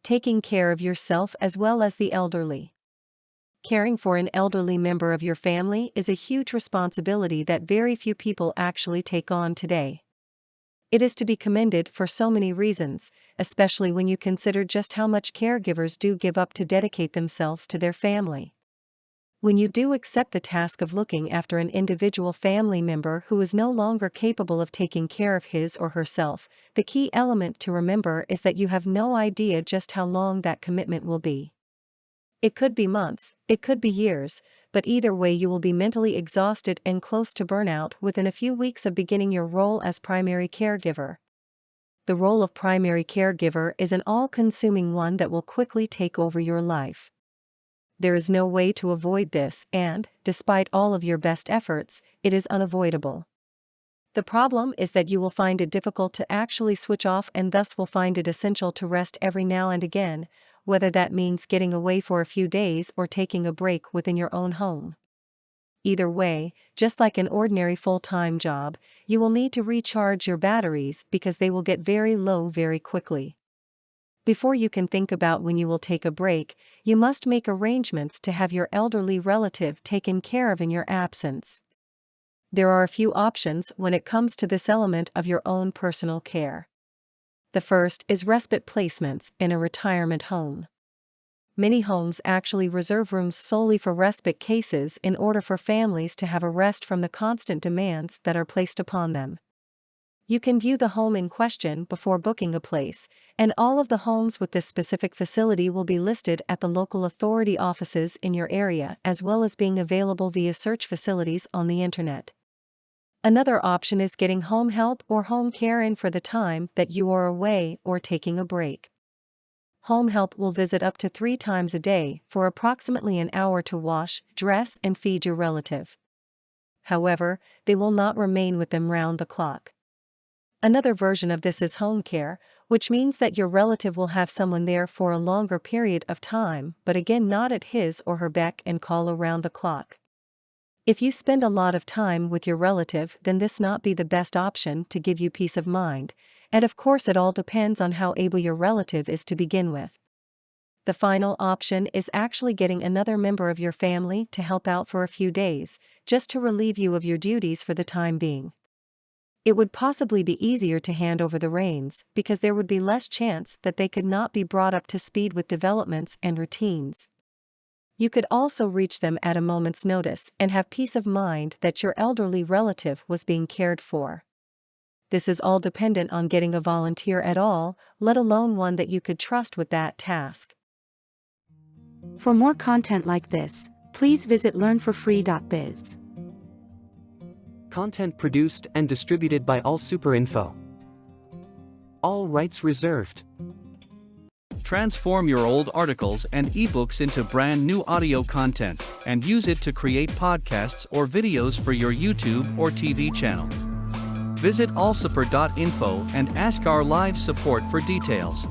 taking care of yourself as well as the elderly. Caring for an elderly member of your family is a huge responsibility that very few people actually take on today. It is to be commended for so many reasons, especially when you consider just how much caregivers do give up to dedicate themselves to their family. When you do accept the task of looking after an individual family member who is no longer capable of taking care of his or herself, the key element to remember is that you have no idea just how long that commitment will be. It could be months, it could be years, but either way you will be mentally exhausted and close to burnout within a few weeks of beginning your role as primary caregiver. The role of primary caregiver is an all-consuming one that will quickly take over your life. There is no way to avoid this, and, despite all of your best efforts, it is unavoidable. The problem is that you will find it difficult to actually switch off and thus will find it essential to rest every now and again, whether that means getting away for a few days or taking a break within your own home. Either way, just like an ordinary full-time job, you will need to recharge your batteries because they will get very low very quickly. Before you can think about when you will take a break, you must make arrangements to have your elderly relative taken care of in your absence. There are a few options when it comes to this element of your own personal care. The first is respite placements in a retirement home. Many homes actually reserve rooms solely for respite cases in order for families to have a rest from the constant demands that are placed upon them. You can view the home in question before booking a place, and all of the homes with this specific facility will be listed at the local authority offices in your area as well as being available via search facilities on the internet. Another option is getting home help or home care in for the time that you are away or taking a break. Home help will visit up to 3 times a day for approximately an hour to wash, dress, and feed your relative. However, they will not remain with them round the clock. Another version of this is home care, which means that your relative will have someone there for a longer period of time, but again not at his or her beck and call around the clock. If you spend a lot of time with your relative, then this not be the best option to give you peace of mind, and of course it all depends on how able your relative is to begin with. The final option is actually getting another member of your family to help out for a few days, just to relieve you of your duties for the time being. It would possibly be easier to hand over the reins, because there would be less chance that they could not be brought up to speed with developments and routines. You could also reach them at a moment's notice and have peace of mind that your elderly relative was being cared for. This is all dependent on getting a volunteer at all, let alone one that you could trust with that task. For more content like this, please visit learnforfree.biz. Content produced and distributed by AllSuperInfo. All rights reserved. Transform your old articles and ebooks into brand new audio content and use it to create podcasts or videos for your YouTube or TV channel. Visit allsuper.info and ask our live support for details.